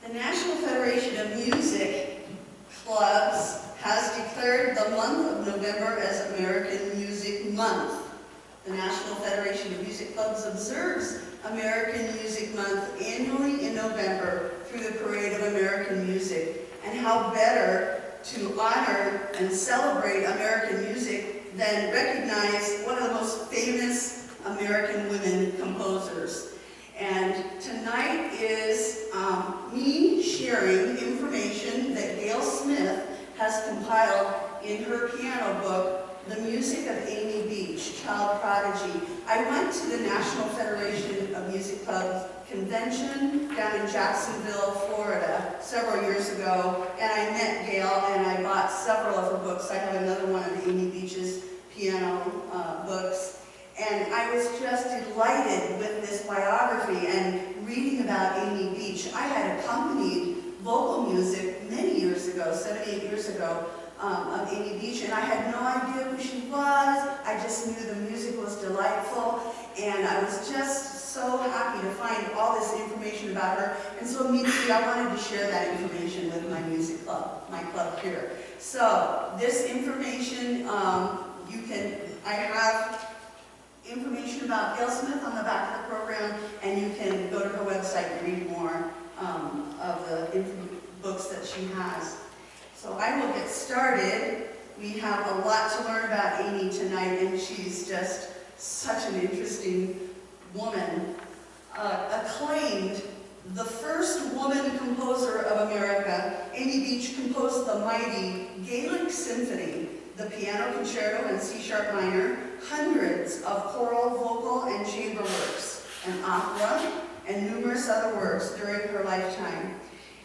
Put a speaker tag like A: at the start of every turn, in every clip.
A: The National Federation of Music Clubs has declared the month of November as American Music Month. The National Federation of Music Clubs observes American Music Month annually in November through the Parade of American Music. And how better to honor and celebrate American music than recognize one of the most famous American women composers. And tonight is me sharing information that Gail Smith has compiled in her piano book, The Music of Amy Beach, Child Prodigy. I went to the National Federation of Music Clubs convention down in Jacksonville, Florida, several years ago, and I met Gail and I bought several of her books. I have another one of Amy Beach's piano books. And I was just delighted with this biography and reading about Amy Beach. I had accompanied vocal music many years ago, 7, 8 years ago, of Amy Beach, and I had no idea who she was. I just knew the music was delightful, and I was just so happy to find all this information about her. And so immediately I wanted to share that information with my music club, my club here. So this information, I have information about Gail Smith on the back of the program, and you can go to her website and read more of the books that she has. So I will get started. We have a lot to learn about Amy tonight, and she's just such an interesting woman. Acclaimed the first woman composer of America, Amy Beach composed the mighty Gaelic Symphony, the piano concerto in C# minor, hundreds of choral, vocal, and chamber works, an opera, and numerous other works during her lifetime.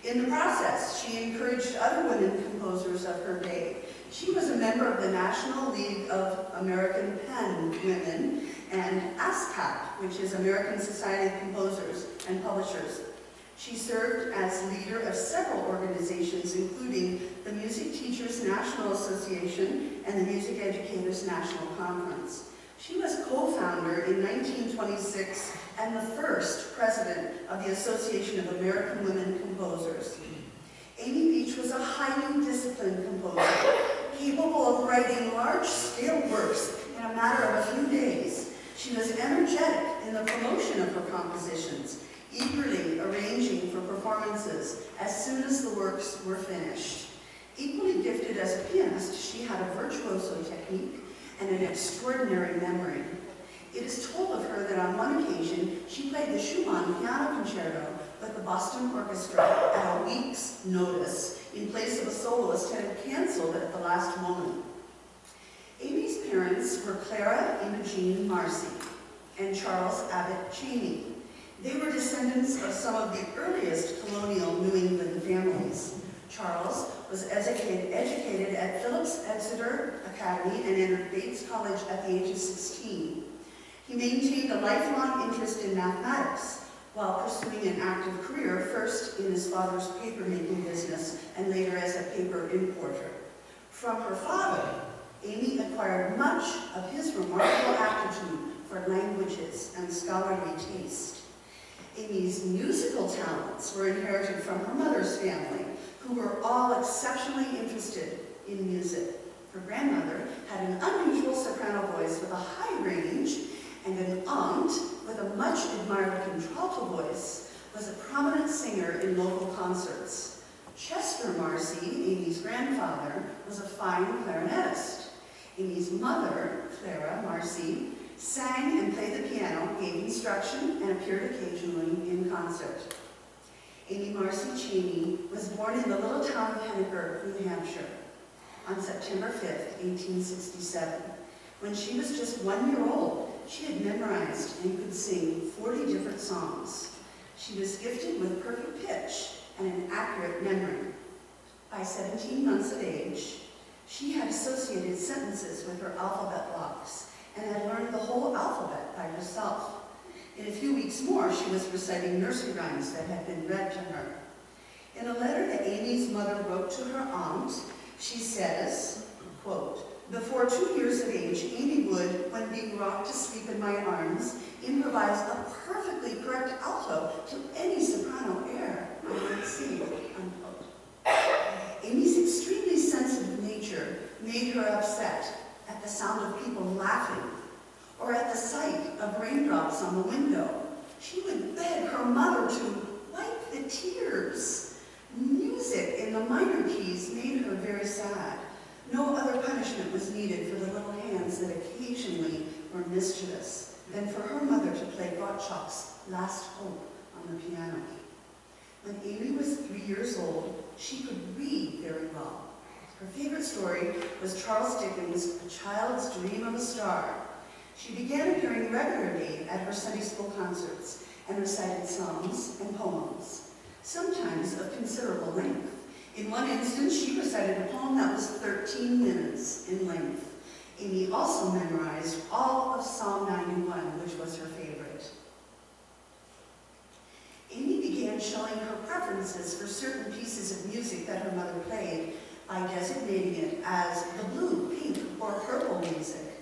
A: In the process, she encouraged other women composers of her day. She was a member of the National League of American Pen Women and ASCAP, which is American Society of Composers and Publishers. She served as leader of several organizations, including the Music Teachers National Association and the Music Educators National Conference. She was co-founder in 1926 and the first president of the Association of American Women Composers. Amy Beach was a highly disciplined composer, capable of writing large-scale works in a matter of a few days. She was energetic in the promotion of her compositions, eagerly arranging for performances as soon as the works were finished. Equally gifted as a pianist, she had a virtuoso technique and an extraordinary memory. It is told of her that on one occasion, she played the Schumann piano concerto with the Boston Orchestra at a week's notice in place of a soloist who had canceled at the last moment. Amy's parents were Clara Imogene Marcy and Charles Abbott Cheney. They were descendants of some of the earliest colonial New England families. Charles was educated at Phillips Exeter Academy and entered Bates College at the age of 16. He maintained a lifelong interest in mathematics while pursuing an active career, first in his father's paper-making business and later as a paper importer. From her father, Amy acquired much of his remarkable aptitude for languages and scholarly taste. Amy's musical talents were inherited from her mother's family, who were all exceptionally interested in music. Her grandmother had an unusual soprano voice with a high range, and an aunt with a much admired contralto voice was a prominent singer in local concerts. Chester Marcy, Amy's grandfather, was a fine clarinetist. Amy's mother, Clara Marcy, sang and played the piano, gave instruction, and appeared occasionally in concert. Amy Marcy Cheney was born in the little town of Henniker, New Hampshire, on September 5th, 1867. When she was just 1 year old, she had memorized and could sing 40 different songs. She was gifted with perfect pitch and an accurate memory. By 17 months of age, she had associated sentences with her alphabet blocks and had learned the whole alphabet by herself. In a few weeks more, she was reciting nursery rhymes that had been read to her. In a letter that Amy's mother wrote to her aunt, she says, quote, "Before 2 years of age, Amy would, when being rocked to sleep in my arms, improvise a perfectly correct alto to any soprano air I might sing." very sad. No other punishment was needed for the little hands that occasionally were mischievous than for her mother to play Gottschalk's Last Hope on the piano. When Amy was 3 years old, she could read very well. Her favorite story was Charles Dickens' A Child's Dream of a Star. She began appearing regularly at her Sunday school concerts and recited songs and poems, sometimes of considerable length. In one instance, she recited a poem that was 13 minutes in length. Amy also memorized all of Psalm 91, which was her favorite. Amy began showing her preferences for certain pieces of music that her mother played by designating it as the blue, pink, or purple music.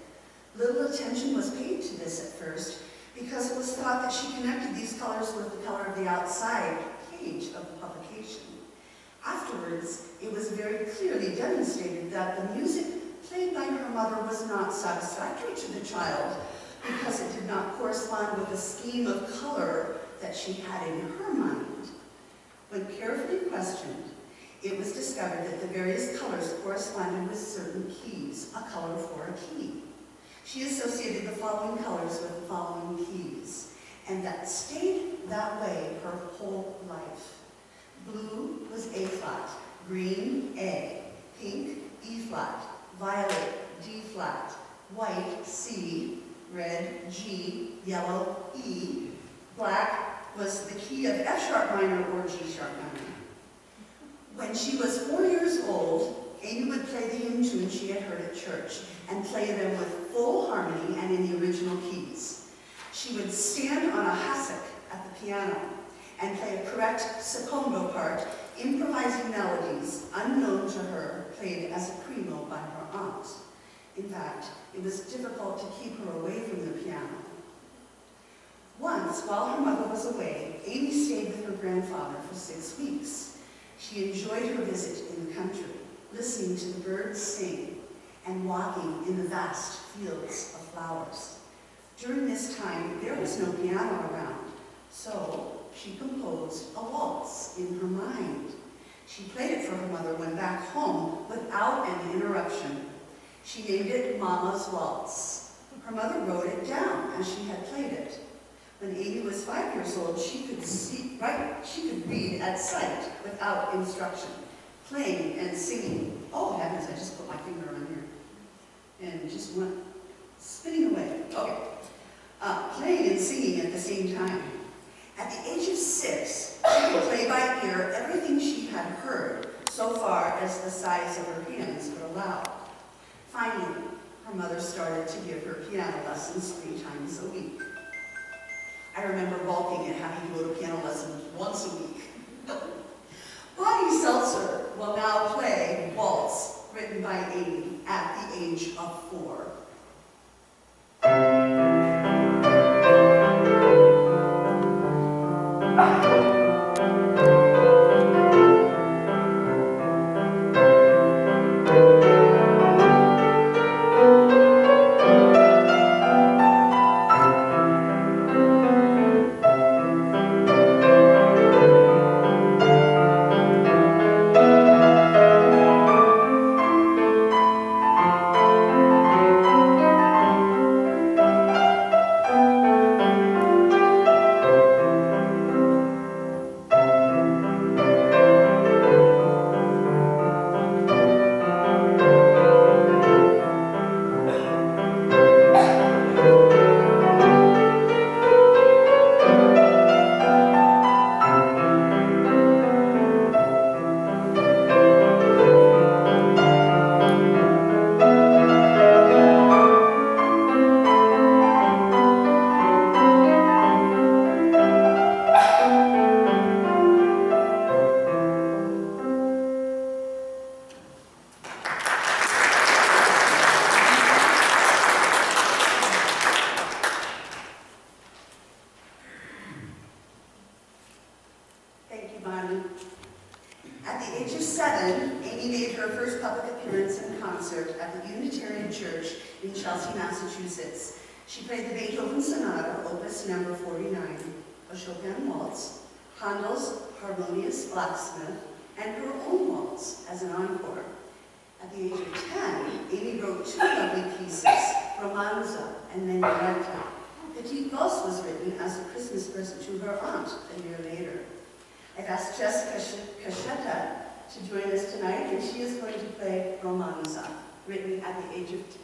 A: Little attention was paid to this at first because it was thought that she connected these colors with the color of the outside page of the publication. Afterwards, it was very clearly demonstrated that the music played by her mother was not satisfactory to the child because it did not correspond with the scheme of color that she had in her mind. When carefully questioned, it was discovered that the various colors corresponded with certain keys, a color for a key. She associated the following colors with the following keys, and that stayed that way her whole life. Blue was A flat, green A, pink E flat, violet D flat, white C, red G, yellow E, black was the key of F sharp minor or G sharp minor. When she was 4 years old, Amy would play the hymn tunes she had heard at church and play them with full harmony and in the original keys. She would stand on a hassock at the piano and play a correct secondo part, improvising melodies unknown to her, played as a primo by her aunt. In fact, it was difficult to keep her away from the piano. Once, while her mother was away, Amy stayed with her grandfather for 6 weeks. She enjoyed her visit in the country, listening to the birds sing and walking in the vast fields of flowers. During this time, there was no piano around, so she composed a waltz in her mind. She played it for her mother when back home without an interruption. She named it Mama's Waltz. Her mother wrote it down as she had played it. When Amy was 5 years old, she could read at sight without instruction, playing and singing. Oh heavens, I just put my finger on here and it just went spinning away. Okay. Playing and singing at the same time. At the age of 6, she could play by ear everything she had heard, so far as the size of her hands would allow. Finally, her mother started to give her piano lessons 3 times a week. I remember balking at having to go to piano lessons once a week. Bonnie Seltzer will now play Waltz, written by Amy at the age of 4. She played the Beethoven Sonata, Opus number 49, a Chopin waltz, Handel's Harmonious Blacksmith, and her own waltz as an encore. At the age of 10, Amy wrote 2 lovely pieces, Romanza and Menuetta. Petite Valse was written as a Christmas present to her aunt a year later. I've asked Jessica Cachetta to join us tonight, and she is going to play Romanza, written at the age of 10.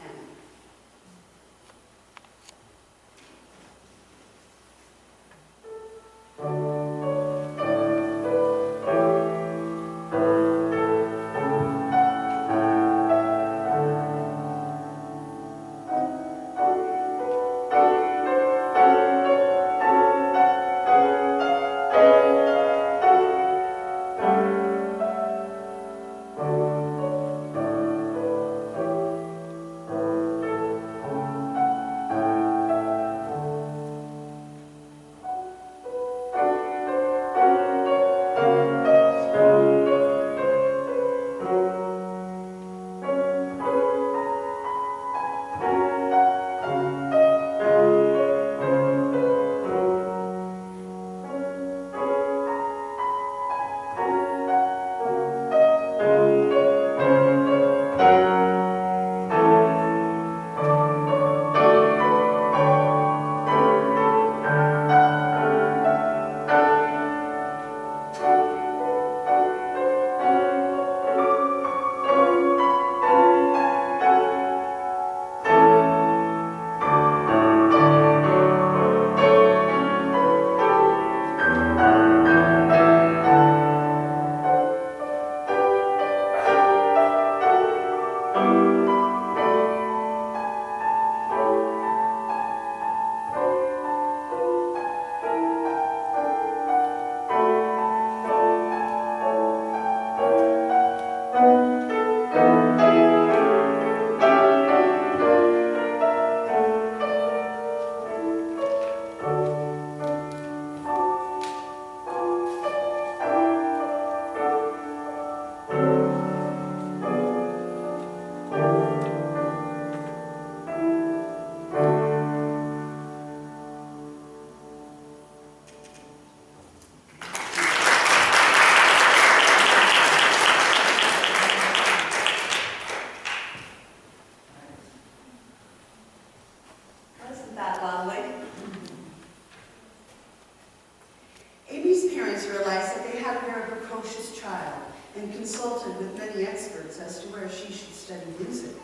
A: And consulted with many experts as to where she should study music.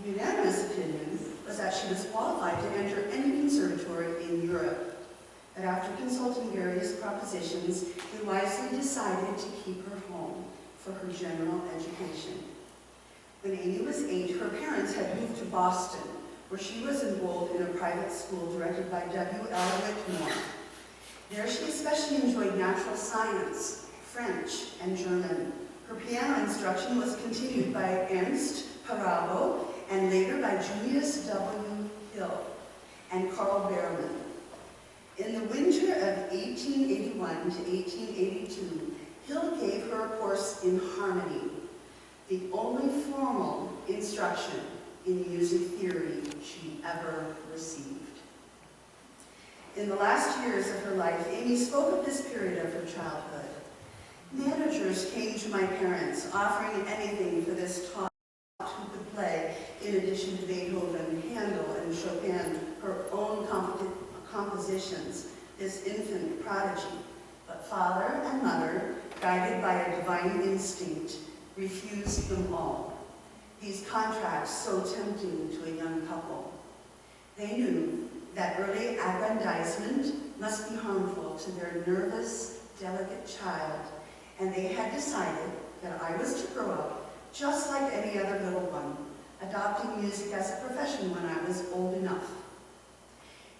A: The unanimous opinion was that she was qualified to enter any conservatory in Europe. But after consulting various propositions, they wisely decided to keep her home for her general education. When Amy was 8, her parents had moved to Boston, where she was enrolled in a private school directed by W.L. Whitmore. There she especially enjoyed natural science, French, and German. Her piano instruction was continued by Ernst Parabo and later by Julius W. Hill and Carl Behrman. In the winter of 1881 to 1882, Hill gave her a course in harmony, the only formal instruction in music theory she ever received. In the last years of her life, Amy spoke of this period of her childhood. Managers came to my parents, offering anything for this tot who could play, in addition to Beethoven, Handel, and Chopin, her own compositions, this infant prodigy. But father and mother, guided by a divine instinct, refused them all. These contracts so tempting to a young couple. They knew that early aggrandizement must be harmful to their nervous, delicate child, and they had decided that I was to grow up just like any other little one, adopting music as a profession when I was old enough.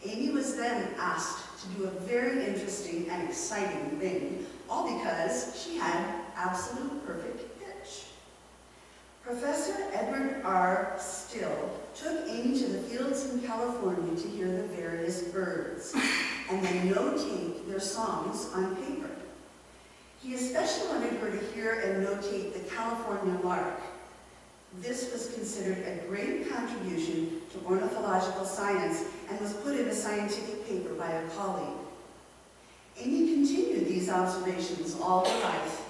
A: Amy was then asked to do a very interesting and exciting thing, all because she had absolute perfect pitch. Professor Edward R. Still took Amy to the fields in California to hear the various birds, and then notate their songs on paper. He especially wanted her to hear and notate the California lark. This was considered a great contribution to ornithological science and was put in a scientific paper by a colleague. Amy continued these observations all her life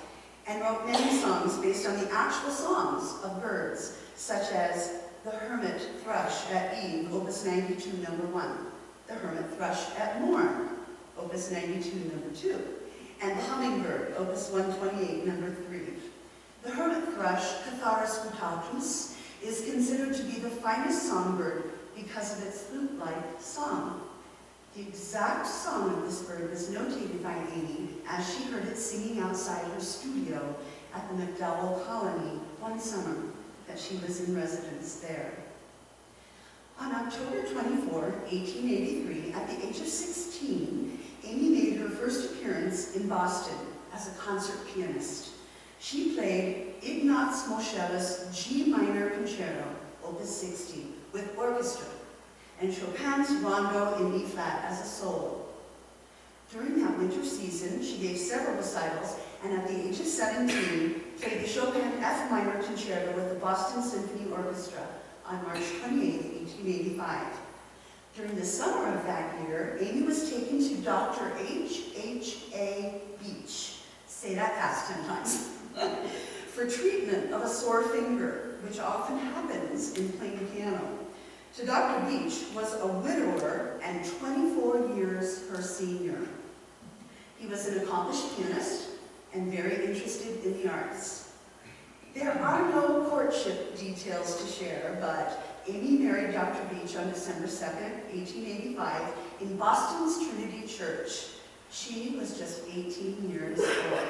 A: and wrote many songs based on the actual songs of birds, such as the hermit thrush at eve, opus 92, number 1, the hermit thrush at morn, opus 92, number 2, and the hummingbird, opus 128, number 3. The hermit thrush, Catharus guttatus, is considered to be the finest songbird because of its flute-like song. The exact song of this bird was notated by Amy as she heard it singing outside her studio at the McDowell Colony one summer that she was in residence there. On October 24, 1883, at the age of 16, Amy made her first appearance in Boston as a concert pianist. She played Ignaz Moscheles' G minor concerto, opus 60, with orchestra, and Chopin's Rondo in E-flat as a solo. During that winter season, she gave several recitals, and at the age of 17, played the Chopin F minor concerto with the Boston Symphony Orchestra on March 28, 1885. During the summer of that year, Amy was taken to Dr. H.H.A. Beach, say that fast 10 times, for treatment of a sore finger, which often happens in playing piano. So Dr. Beach was a widower and 24 years her senior. He was an accomplished pianist and very interested in the arts. There are no courtship details to share, but Amy married Dr. Beach on December 2nd, 1885 in Boston's Trinity Church. She was just 18 years old.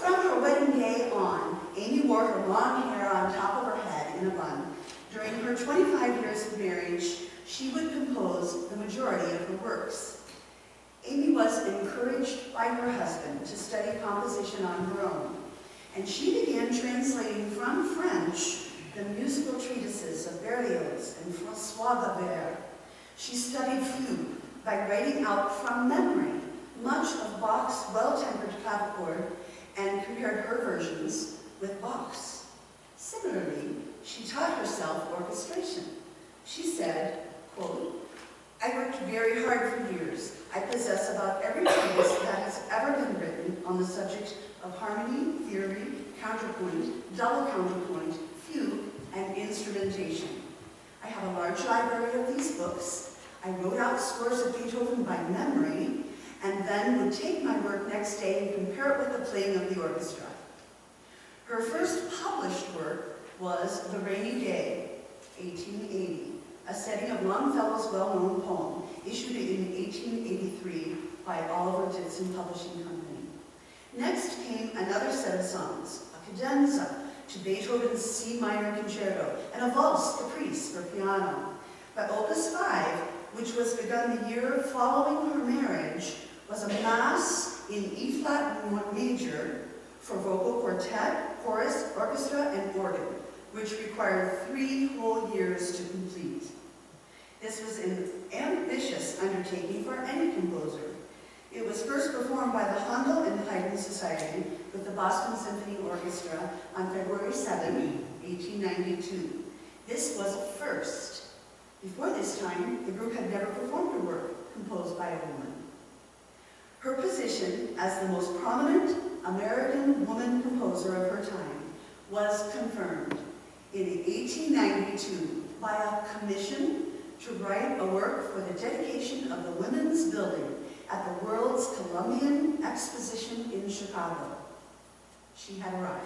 A: From her wedding day on, Amy wore her long hair on top of her head in a bun. During her 25 years of marriage, she would compose the majority of her works. Amy was encouraged by her husband to study composition on her own, and she began translating from French the musical treatises of Berlioz and François Gabert. She studied flute by writing out from memory much of Bach's well-tempered clavichord and compared her versions with Bach's. Similarly, she taught herself orchestration. She said, quote, "I worked very hard for years. I possess about every treatise that has ever been written on the subject of harmony, theory, counterpoint, double counterpoint, fugue, and instrumentation. I have a large library of these books. I wrote out scores of Beethoven by memory, and then would take my work next day and compare it with the playing of the orchestra." Her first published work was The Rainy Day, 1880, a setting of Longfellow's well-known poem, issued in 1883 by Oliver Ditson Publishing Company. Next came another set of songs, a cadenza to Beethoven's C minor concerto, and a valse caprice for piano. But Opus 5, which was begun the year following her marriage, was a mass in E-flat major for vocal quartet, chorus, orchestra, and organ, which required 3 whole years to complete. This was an ambitious undertaking for any composer. It was first performed by the Handel and Haydn Society with the Boston Symphony Orchestra on February 7, 1892. This was a first. Before this time, the group had never performed a work composed by a woman. Her position as the most prominent American woman composer of her time was confirmed in 1892 by a commission to write a work for the dedication of the Women's Building at the World's Columbian Exposition in Chicago. She had arrived.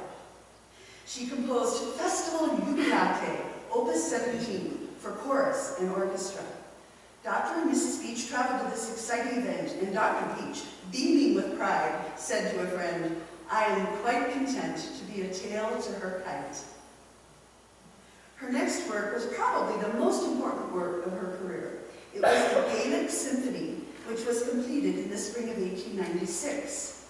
A: She composed Festival Jubilate, Opus 17, for chorus and orchestra. Dr. and Mrs. Beach traveled to this exciting event, and Dr. Beach, beaming with pride, said to a friend, "I am quite content to be a tail to her kite." Her next work was probably the most important work of her career. It was the Gaelic Symphony, which was completed in the spring of 1896.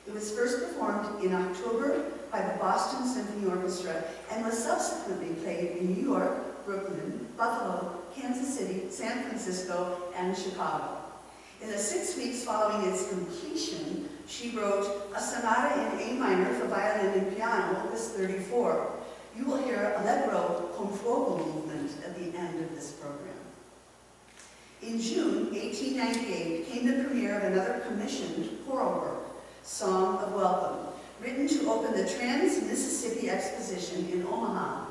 A: It was first performed in October by the Boston Symphony Orchestra and was subsequently played in New York, Brooklyn, Buffalo, Kansas City, San Francisco, and Chicago. In the 6 weeks following its completion, she wrote a sonata in A minor for violin and piano, opus 34. You will hear Allegro con fuoco movement at the end of this program. In June 1898 came the premiere of another commissioned choral work, Song of Welcome, written written to open the Trans-Mississippi Exposition in Omaha.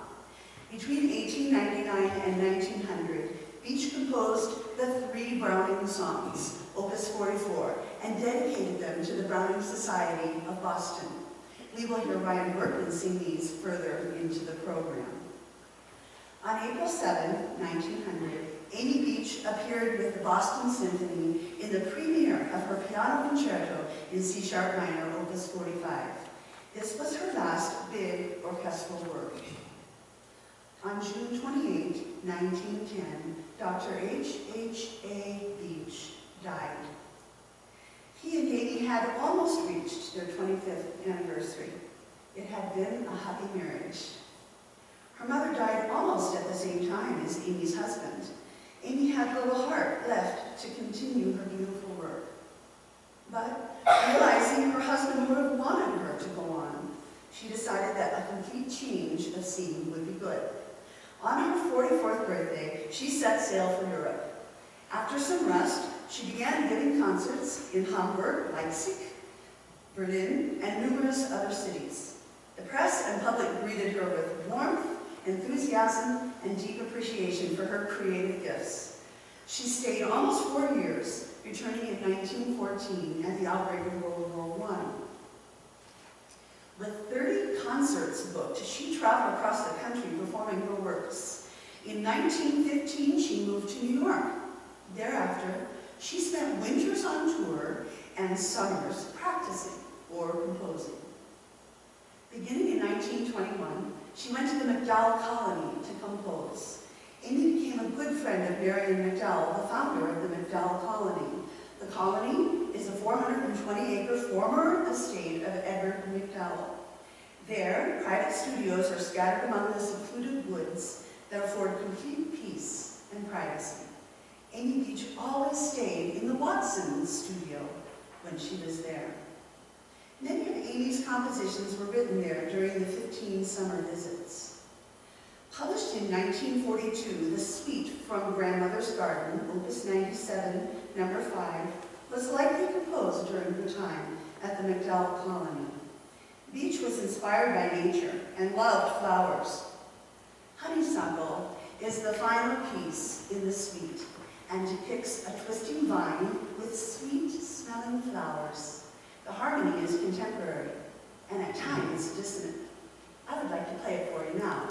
A: Between 1899 and 1900, Beach composed the 3 Browning songs, Opus 44, and dedicated them to the Browning Society of Boston. We will hear Ryan Workman sing these further into the program. On April 7, 1900, Amy Beach appeared with the Boston Symphony in the premiere of her piano concerto in C-sharp minor, Opus 45. This was her last big orchestral work. On June 28, 1910, Dr. H.H.A. Beach died. He and Amy had almost reached their 25th anniversary. It had been a happy marriage. Her mother died almost at the same time as Amy's husband. Amy had little heart left to continue her beautiful work. But realizing her husband would have wanted her to go on, she decided that a complete change of scene would be good. On her 44th birthday, she set sail for Europe. After some rest, she began giving concerts in Hamburg, Leipzig, Berlin, and numerous other cities. The press and public greeted her with warmth, enthusiasm, and deep appreciation for her creative gifts. She stayed almost 4 years, returning in 1914 at the outbreak of World War I. With 30 concerts booked, she traveled across the country performing her works. In 1915, she moved to New York. Thereafter, she spent winters on tour and summers practicing or composing. Beginning in 1921, she went to the MacDowell Colony to compose. Amy became a good friend of Marion MacDowell, the founder of the MacDowell Colony. The colony is a 420-acre former estate of Edward MacDowell. There, private studios are scattered among the secluded woods that afford complete peace and privacy. Amy Beach always stayed in the Watson studio when she was there. Many of Amy's compositions were written there during the 15 summer visits. Published in 1942, the suite from Grandmother's Garden, Opus 97, number 5, was likely composed during her time at the MacDowell Colony. Beach was inspired by nature and loved flowers. Honeysuckle is the final piece in the suite and depicts a twisting vine with sweet-smelling flowers. The harmony is contemporary and at times dissonant. I would like to play it for you now.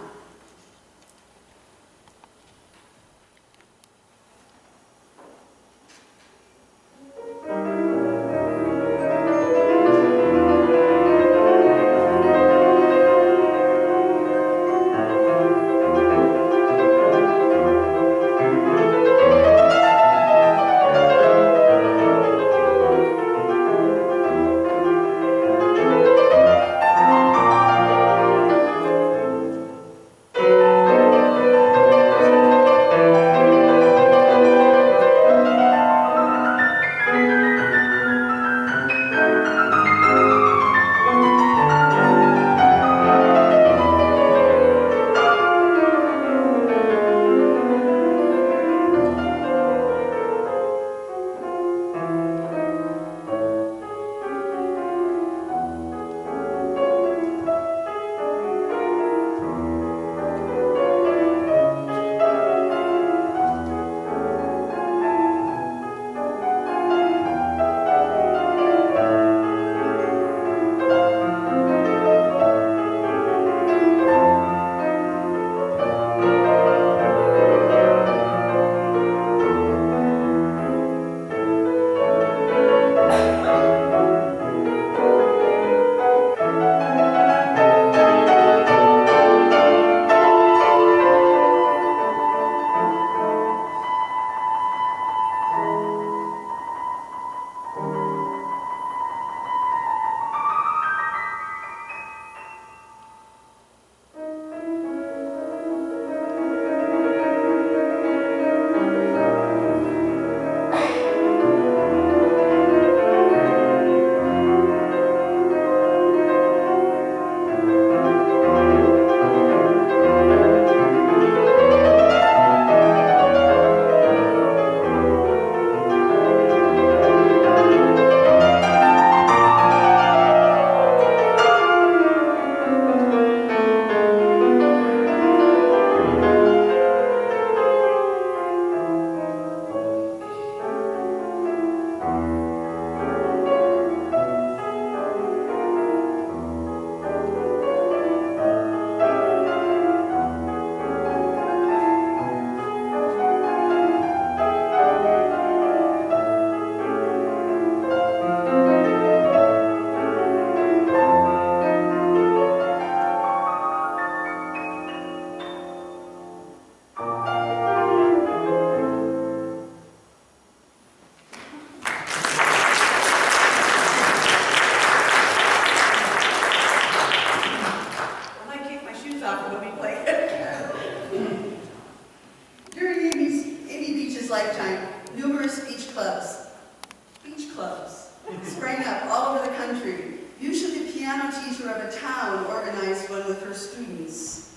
A: teacher of a town organized one with her students.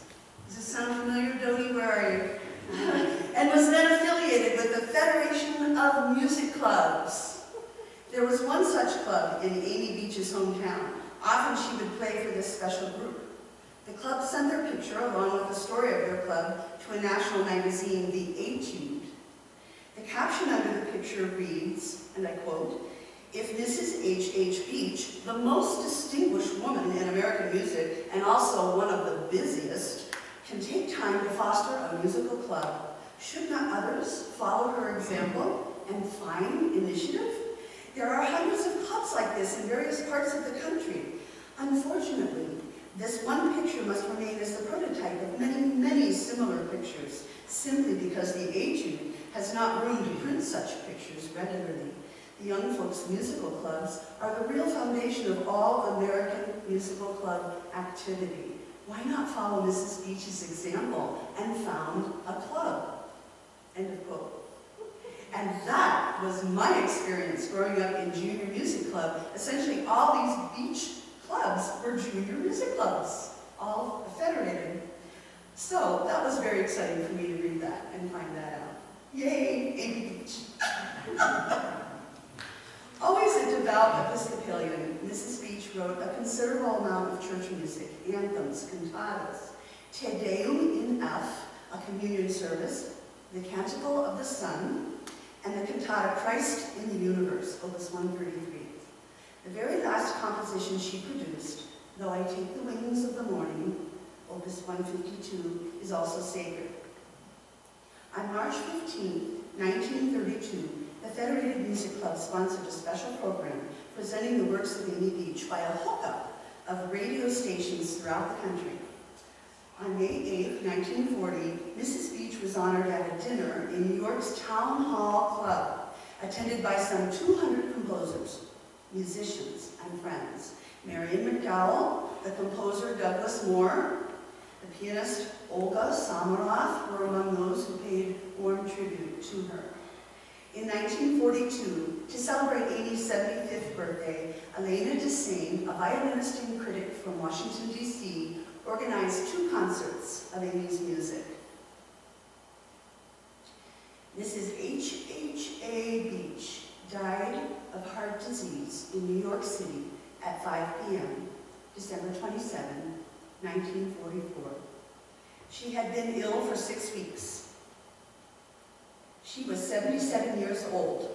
A: Does it sound familiar, Dodie? Where are you? And was then affiliated with the Federation of Music Clubs. There was one such club in Amy Beach's hometown. Often she would play for this special group. The club sent their picture, along with the story of their club, to a national magazine, The Etude. The caption under the picture reads, and I quote, "If Mrs. H.H. Beach, the most distinguished woman in American music, and also one of the busiest, can take time to foster a musical club, should not others follow her example and find initiative? There are hundreds of clubs like this in various parts of the country. Unfortunately, this one picture must remain as the prototype of many, many similar pictures, simply because the Etude has not room to print such pictures regularly. The Young Folks Musical Clubs are the real foundation of all American musical club activity. Why not follow Mrs. Beach's example and found a club?" End of quote. And that was my experience growing up in junior music club. Essentially, all these beach clubs were junior music clubs, all federated. So that was very exciting for me to read that and find that out. Yay, Amy Beach. Always a devout Episcopalian, Mrs. Beach wrote a considerable amount of church music, anthems, cantatas, Te Deum in F, a communion service, the Canticle of the Sun, and the cantata Christ in the Universe, Opus 133. The very last composition she produced, Though I Take the Wings of the Morning, Opus 152, is also sacred. On March 15, 1932, the Federated Music Club sponsored a special program presenting the works of Amy Beach by a hookup of radio stations throughout the country. On May 8, 1940, Mrs. Beach was honored at a dinner in New York's Town Hall Club, attended by some 200 composers, musicians, and friends. Marian McDowell, the composer Douglas Moore, the pianist Olga Samaroff were among those who paid warm tribute to her. In 1942, to celebrate Amy's 75th birthday, Elena Desane, a violinist and critic from Washington, D.C., organized 2 concerts of Amy's music. Mrs. H.H.A. Beach died of heart disease in New York City at 5 p.m., December 27, 1944. She had been ill for 6 weeks. She was 77 years old.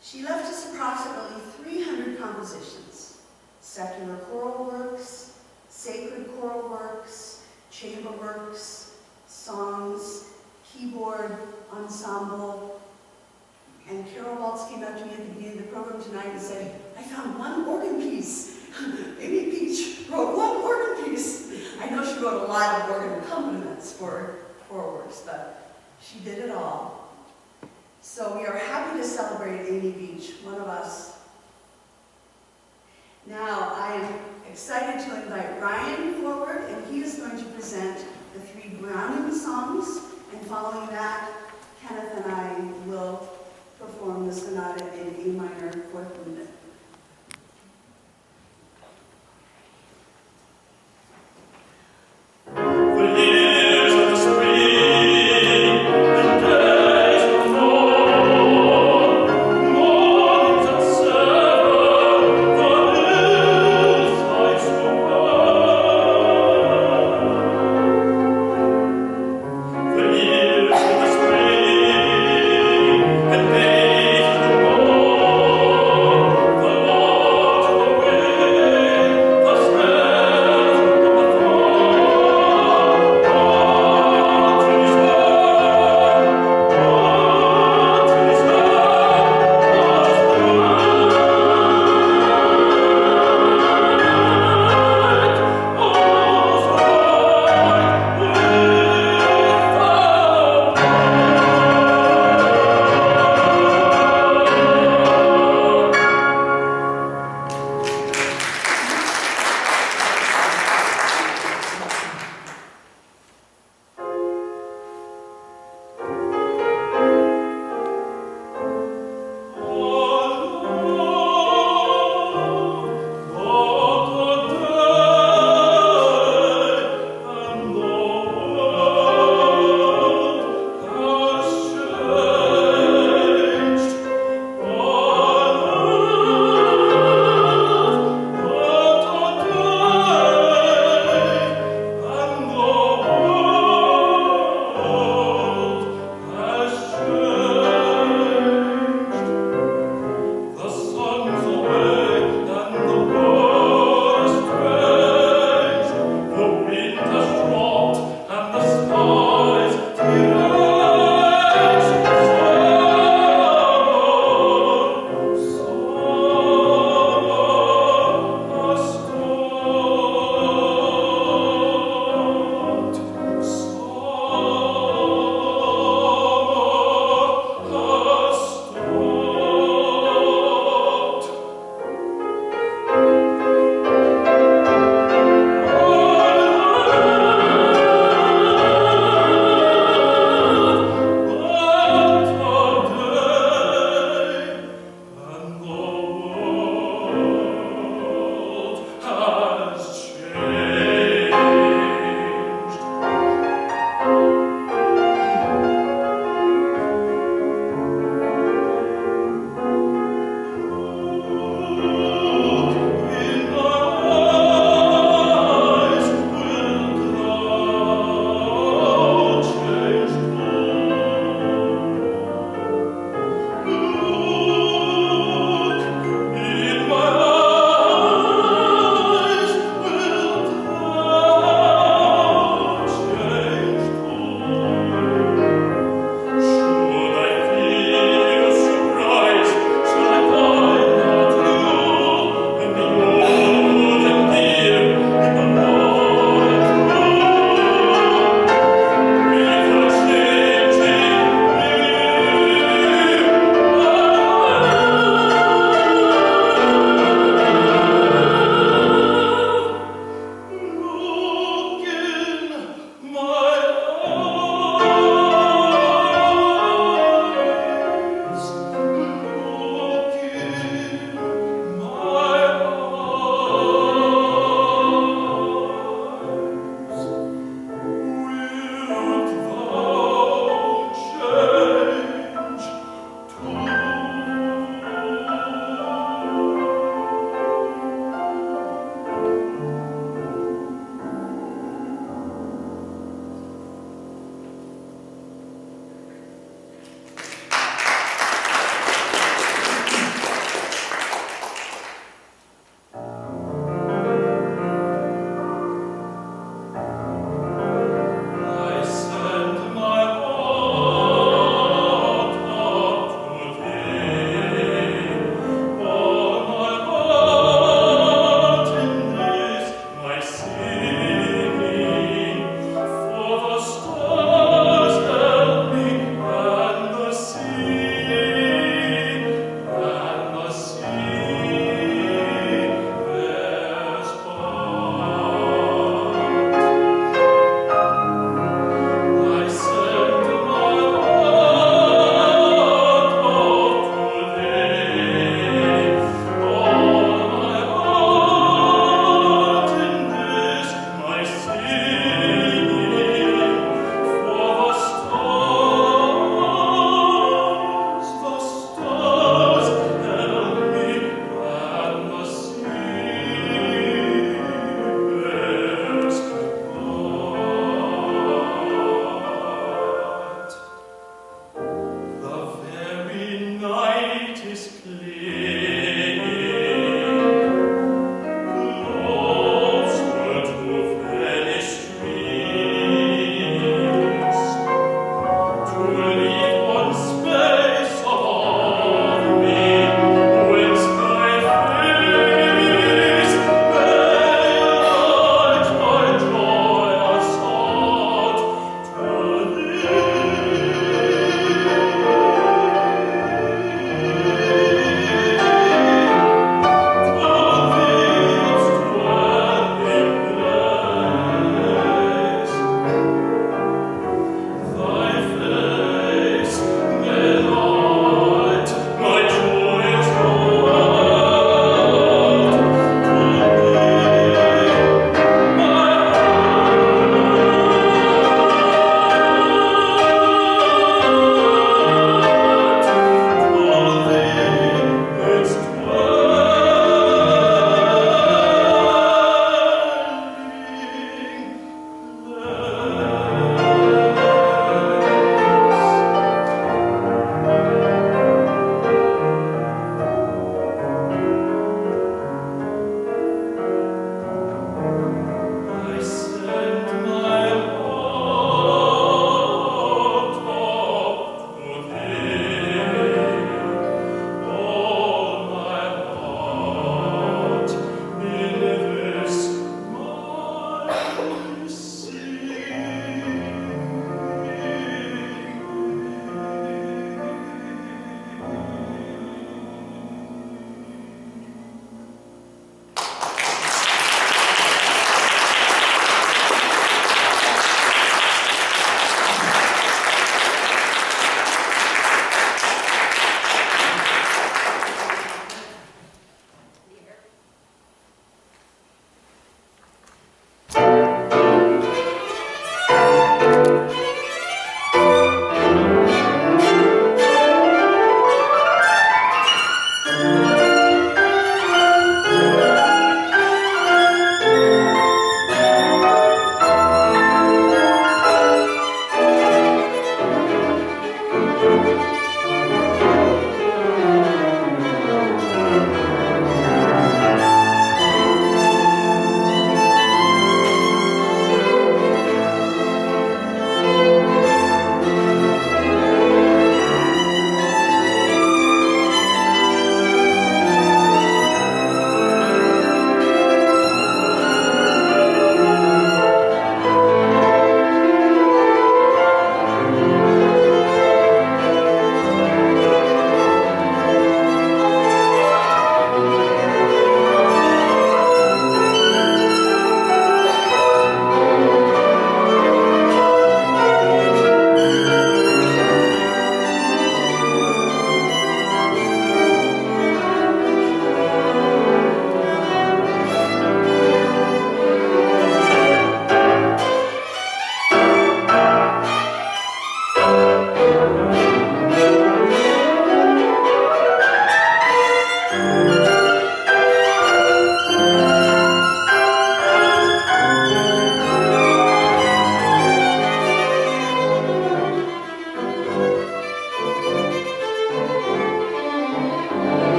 A: She left us approximately 300 compositions, secular choral works, sacred choral works, chamber works, songs, keyboard, ensemble, and Carol Waltz came up to me at the beginning of the program tonight and said, "I found one organ piece." Amy Beach wrote one organ piece. I know she wrote a lot of organ accompaniments for works, but she did it all. So we are happy to celebrate Amy Beach, one of us. Now I am excited to invite Ryan forward, and he is going to present the 3 Browning songs, and following that, Kenneth and I will perform the sonata in A minor, 4th movement.
B: Oh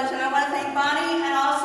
B: much, and I want to thank Bonnie and also